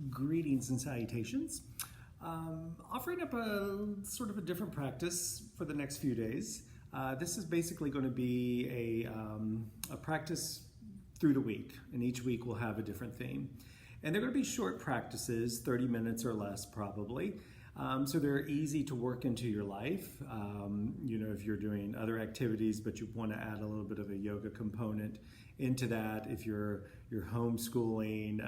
Greetings and salutations. Offering up a sort of a different practice for the next few days. This is basically going to be a practice through the week, and each week we'll have a different theme. And they're going to be short practices, 30 minutes or less probably. So they're easy to work into your life. If you're doing other activities, but you want to add a little bit of a yoga component into that, if you're homeschooling,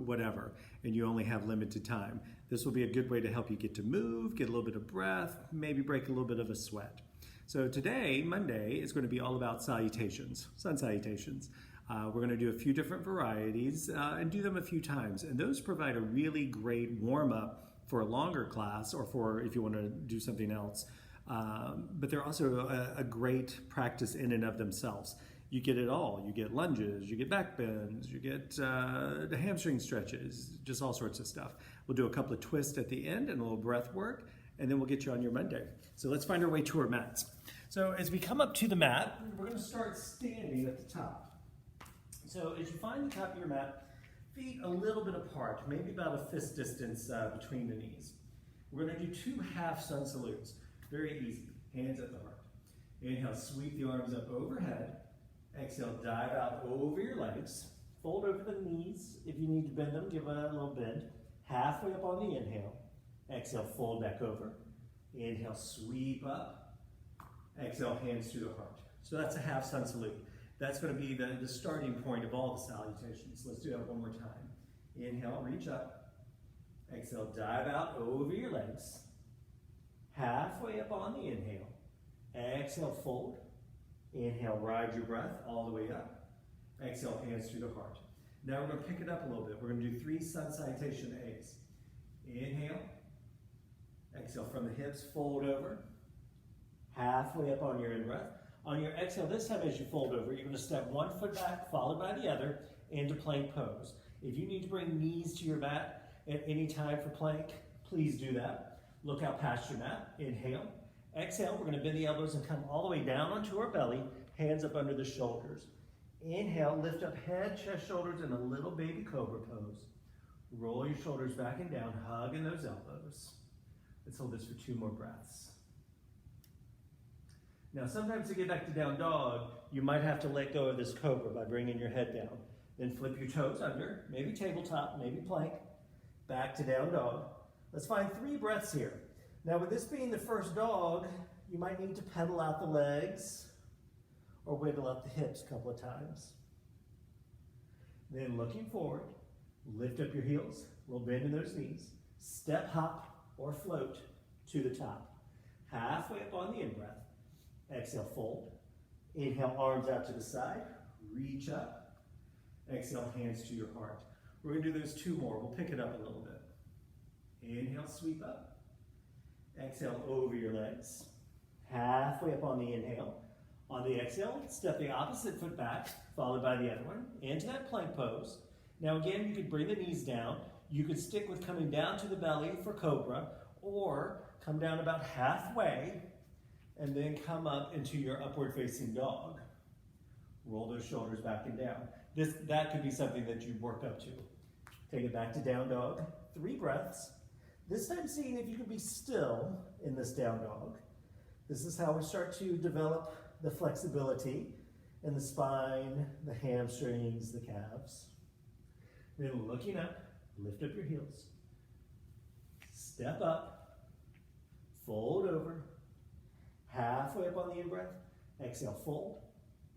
whatever, and you only have limited time. This will be a good way to help you get to move, get a little bit of breath, maybe break a little bit of a sweat. So today, Monday, is going to be all about salutations, sun salutations. We're going to do a few different varieties and do them a few times. And those provide a really great warm-up for a longer class or for if you want to do something else. But they're also a great practice in and of themselves. You get it all. You get lunges, you get back bends, you get the hamstring stretches, just all sorts of stuff. We'll do a couple of twists at the end and a little breath work, and then we'll get you on your Monday. So let's find our way to our mats. So as we come up to the mat, we're going to start standing at the top. So as you find the top of your mat, feet a little bit apart, maybe about a fist distance between the knees. We're going to do 2 half sun salutes. Very easy. Hands at the heart. Inhale, sweep the arms up overhead. Exhale, dive out over your legs. Fold over the knees. If you need to bend them, give a little bend. Halfway up on the inhale. Exhale, fold back over. Inhale, sweep up. Exhale, hands to the heart. So that's a half sun salute. That's going to be the starting point of all the salutations. Let's do that one more time. Inhale, reach up. Exhale, dive out over your legs. Halfway up on the inhale. Exhale, fold. Inhale, ride your breath all the way up. Exhale, hands to the heart. Now we're going to pick it up a little bit. We're going to do 3 sun salutation A's. Inhale. Exhale from the hips, fold over. Halfway up on your in-breath. On your exhale, this time as you fold over, you're going to step 1 foot back, followed by the other, into plank pose. If you need to bring knees to your mat at any time for plank, please do that. Look out past your mat. Inhale. Exhale, we're going to bend the elbows and come all the way down onto our belly, hands up under the shoulders. Inhale, lift up head, chest, shoulders in a little baby cobra pose. Roll your shoulders back and down, hugging those elbows. Let's hold this for 2 more breaths. Now, sometimes to get back to down dog, you might have to let go of this cobra by bringing your head down. Then flip your toes under, maybe tabletop, maybe plank, back to down dog. Let's find 3 breaths here. Now, with this being the first dog, you might need to pedal out the legs or wiggle up the hips a couple of times. Then looking forward, lift up your heels, little bend in those knees, step, hop, or float to the top. Halfway up on the in-breath. Exhale, fold. Inhale, arms out to the side. Reach up. Exhale, hands to your heart. We're going to do those 2 more. We'll pick it up a little bit. Inhale, sweep up. Exhale, over your legs. Halfway up on the inhale. On the exhale, step the opposite foot back, followed by the other one, into that plank pose. Now again, you could bring the knees down. You could stick with coming down to the belly for cobra, or come down about halfway, and then come up into your upward facing dog. Roll those shoulders back and down. That could be something that you work up to. Take it back to down dog. 3 breaths. This time seeing if you can be still in this down dog. This is how we start to develop the flexibility in the spine, the hamstrings, the calves. Then looking up, lift up your heels. Step up, fold over. Halfway up on the in-breath. Exhale, fold.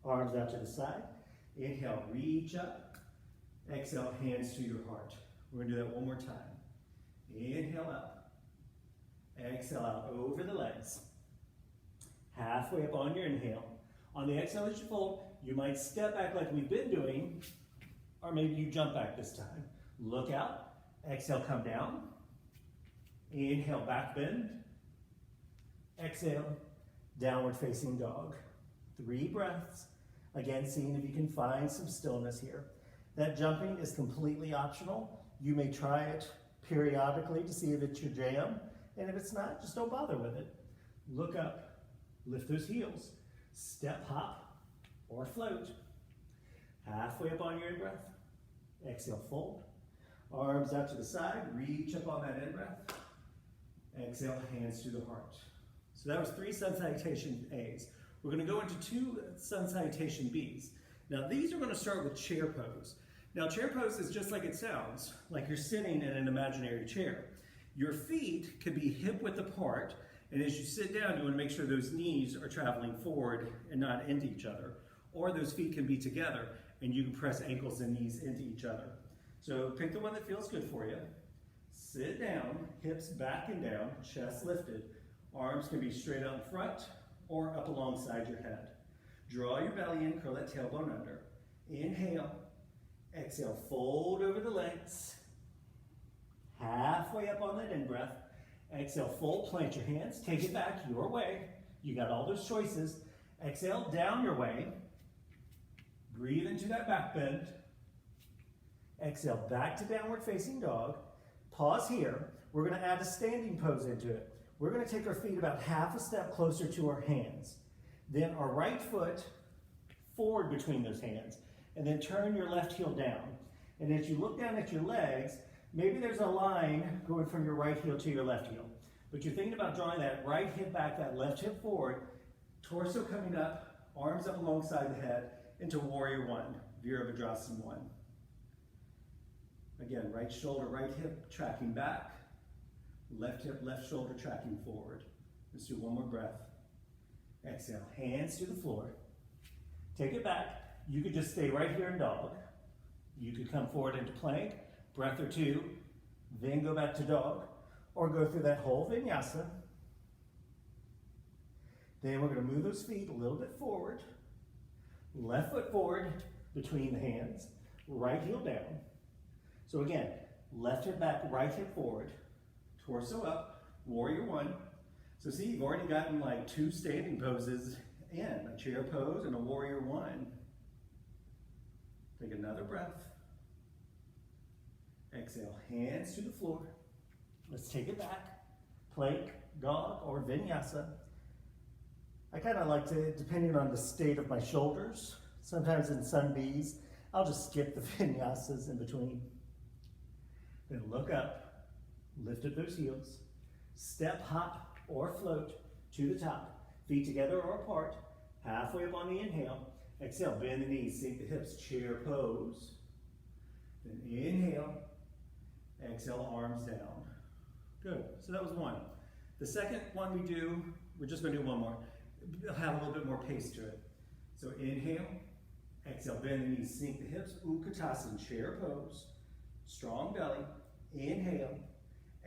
Arms out to the side. Inhale, reach up. Exhale, hands to your heart. We're going to do that one more time. Inhale up. Exhale out over the legs. Halfway up on your inhale. On the exhale as you fold, you might step back like we've been doing, or maybe you jump back this time. Look out. Exhale, come down. Inhale, back bend. Exhale, downward facing dog. 3 breaths. Again, seeing if you can find some stillness here. That jumping is completely optional. You may try it periodically to see if it's your jam, and if it's not, just don't bother with it. Look up, lift those heels, step, hop, or float. Halfway up on your in-breath. Exhale, fold. Arms out to the side, reach up on that in-breath. Exhale, hands to the heart. So that was 3 sun salutation A's. We're going to go into 2 sun salutation B's. Now these are going to start with chair pose. Now chair pose is just like it sounds, like you're sitting in an imaginary chair. Your feet could be hip width apart, and as you sit down, you want to make sure those knees are traveling forward and not into each other. Or those feet can be together, and you can press ankles and knees into each other. So pick the one that feels good for you. Sit down, hips back and down, chest lifted. Arms can be straight out in front or up alongside your head. Draw your belly in, curl that tailbone under. Inhale, exhale, fold over the legs. Halfway up on that in-breath. Exhale, fold, plant your hands, take it back your way. You got all those choices. Exhale, down your way. Breathe into that back bend. Exhale, back to downward facing dog. Pause here. We're going to add a standing pose into it. We're going to take our feet about half a step closer to our hands. Then our right foot forward between those hands. And then turn your left heel down. And as you look down at your legs, maybe there's a line going from your right heel to your left heel. But you're thinking about drawing that right hip back, that left hip forward, torso coming up, arms up alongside the head, into Warrior One, Virabhadrasana 1. Again, right shoulder, right hip tracking back, left hip, left shoulder tracking forward. Let's do one more breath. Exhale, hands to the floor. Take it back. You could just stay right here in dog. You could come forward into plank, breath or 2, then go back to dog, or go through that whole vinyasa. Then we're going to move those feet a little bit forward. Left foot forward between the hands, right heel down. So again, left hip back, right hip forward, torso up, Warrior One. So see, you've already gotten like 2 standing poses in, a chair pose and a Warrior One. Take another breath. Exhale, hands to the floor. Let's take it back. Plank, dog, or vinyasa. I kind of like to, depending on the state of my shoulders, sometimes in sun B's, I'll just skip the vinyasas in between. Then look up, lift up those heels, step, hop, or float to the top. Feet together or apart, halfway up on the inhale. Exhale, bend the knees, sink the hips, chair pose. Then inhale, exhale, arms down. Good, so that was 1. The second one we do, we're just going to do one more. It'll have a little bit more pace to it. So inhale, exhale, bend the knees, sink the hips, Utkatasana, chair pose. Strong belly, inhale,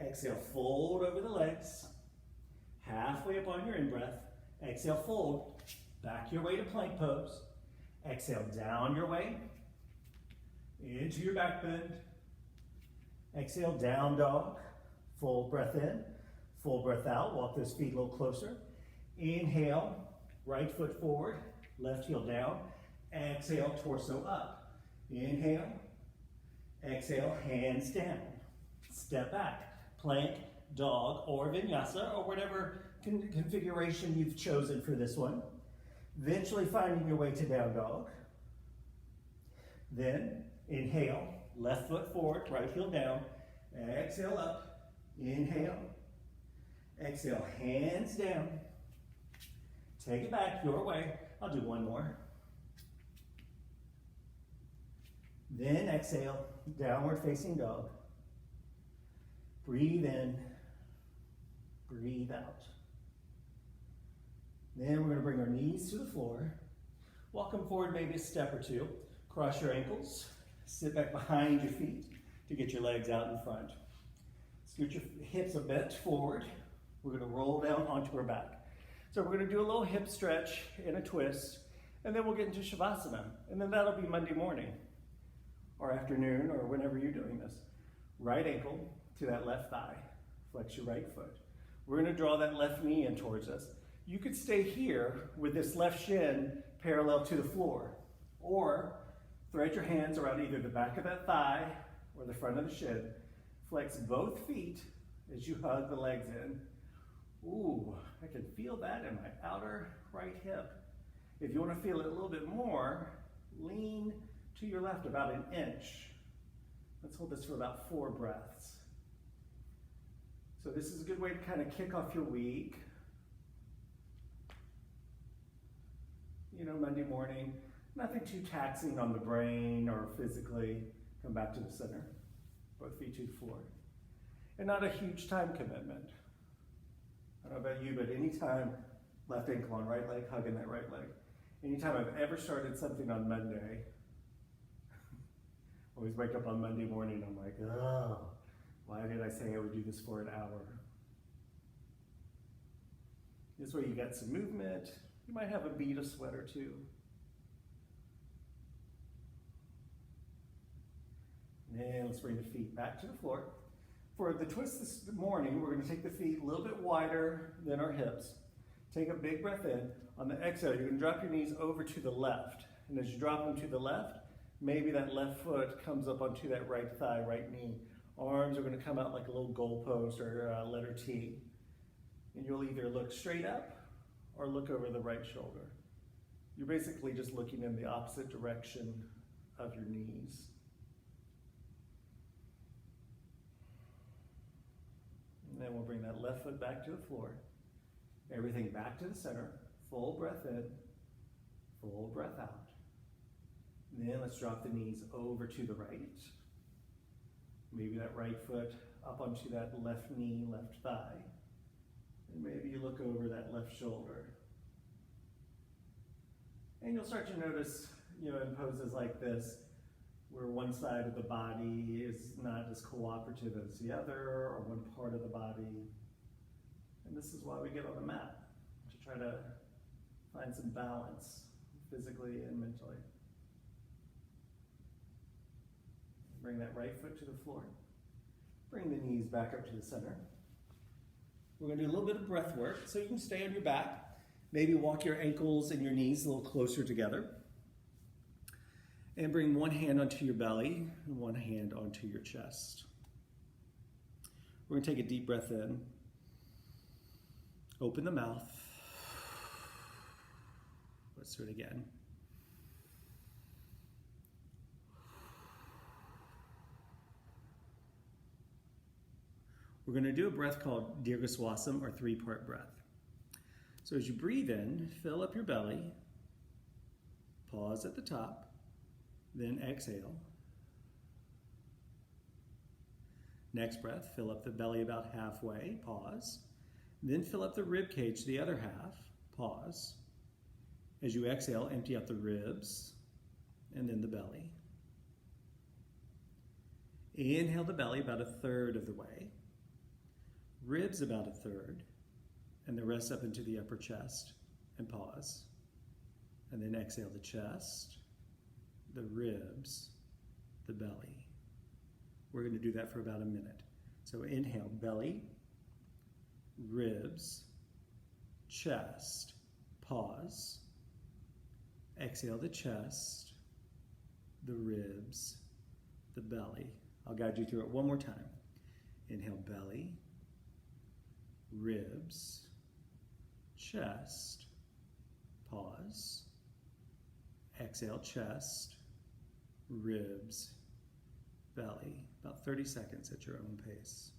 exhale, fold over the legs. Halfway up on your in-breath, exhale, fold, back your way to plank pose. Exhale, down your way, into your back bend. Exhale, down dog, full breath in, full breath out, walk those feet a little closer. Inhale, right foot forward, left heel down. Exhale, torso up. Inhale, exhale, hands down. Step back, plank, dog, or vinyasa, or whatever configuration you've chosen for this one. Eventually finding your way to down dog. Then inhale, left foot forward, right heel down. Exhale up, inhale, exhale, hands down. Take it back your way. I'll do one more. Then exhale, downward facing dog. Breathe in, breathe out. Then we're going to bring our knees to the floor. Walk them forward maybe a step or 2. Cross your ankles. Sit back behind your feet to get your legs out in front. Scoot your hips a bit forward. We're going to roll down onto our back. So we're going to do a little hip stretch and a twist, and then we'll get into Shavasana. And then that'll be Monday morning or afternoon or whenever you're doing this. Right ankle to that left thigh. Flex your right foot. We're going to draw that left knee in towards us. You could stay here with this left shin parallel to the floor, or thread your hands around either the back of that thigh or the front of the shin. Flex both feet as you hug the legs in. Ooh, I can feel that in my outer right hip. If you want to feel it a little bit more, lean to your left about an inch. Let's hold this for about 4 breaths. So this is a good way to kind of kick off your week. You know, Monday morning, nothing too taxing on the brain or physically. Come back to the center, both feet to the floor. And not a huge time commitment. I don't know about you, but anytime, left ankle on right leg, hugging that right leg. Anytime I've ever started something on Monday, always wake up on Monday morning, I'm like, oh, why did I say I would do this for an hour? This way you got some movement. You might have a bead of sweat or two. And let's bring the feet back to the floor. For the twist this morning, we're going to take the feet a little bit wider than our hips. Take a big breath in. On the exhale, you're going to drop your knees over to the left. And as you drop them to the left, maybe that left foot comes up onto that right thigh, right knee. Arms are going to come out like a little goalpost or a letter T. And you'll either look straight up or look over the right shoulder. You're basically just looking in the opposite direction of your knees. And then we'll bring that left foot back to the floor. Everything back to the center. Full breath in, full breath out. And then let's drop the knees over to the right. Maybe that right foot up onto that left knee, left thigh. And maybe you look over that left shoulder. And you'll start to notice, in poses like this, where one side of the body is not as cooperative as the other, or one part of the body. And this is why we get on the mat, to try to find some balance, physically and mentally. Bring that right foot to the floor. Bring the knees back up to the center. We're going to do a little bit of breath work, so you can stay on your back. Maybe walk your ankles and your knees a little closer together. And bring one hand onto your belly and one hand onto your chest. We're going to take a deep breath in. Open the mouth. Let's do it again. We're going to do a breath called Dirghaswasam, or 3-part breath. So as you breathe in, fill up your belly, pause at the top, then exhale. Next breath, fill up the belly about halfway, pause. Then fill up the rib cage the other half, pause. As you exhale, empty out the ribs and then the belly. Inhale the belly about 1/3 of the way. Ribs about 1/3, and the rest up into the upper chest, and pause. And then exhale the chest, the ribs, the belly. We're going to do that for about a minute. So inhale, belly, ribs, chest, pause. Exhale the chest, the ribs, the belly. I'll guide you through it one more time. Inhale, belly, ribs, chest, pause. Exhale, chest, ribs, belly. About 30 seconds at your own pace.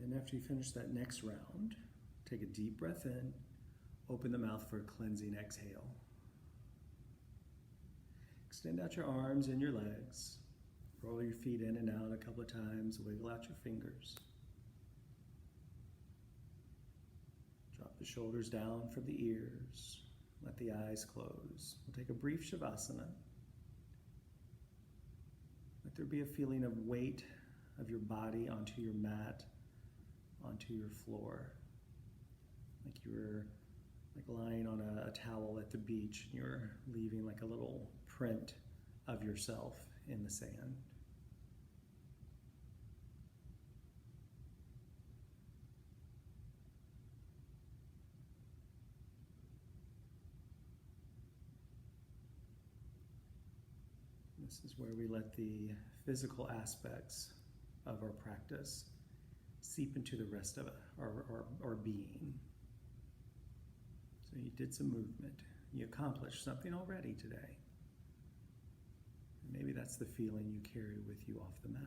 And after you finish that next round, take a deep breath in, open the mouth for a cleansing exhale. Extend out your arms and your legs. Roll your feet in and out a couple of times, wiggle out your fingers. Drop the shoulders down from the ears. Let the eyes close. We'll take a brief Shavasana. Let there be a feeling of weight of your body onto your mat, onto your floor. like you were like lying on a towel at the beach and you're leaving like a little print of yourself in the sand. This is where we let the physical aspects of our practice seep into the rest of our being. So you did some movement. You accomplished something already today. And maybe that's the feeling you carry with you off the mat.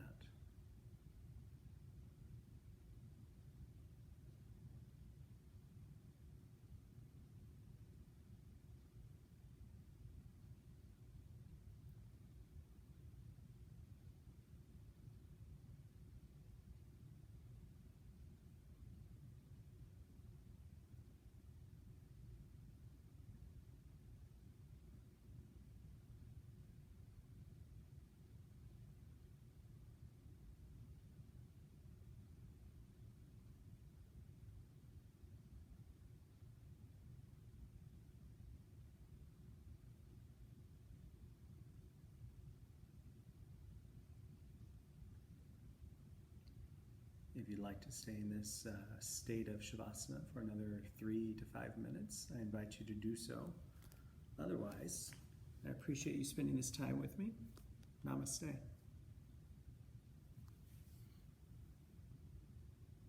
If you'd like to stay in this state of Shavasana for another 3 to 5 minutes, I invite you to do so. Otherwise, I appreciate you spending this time with me. Namaste.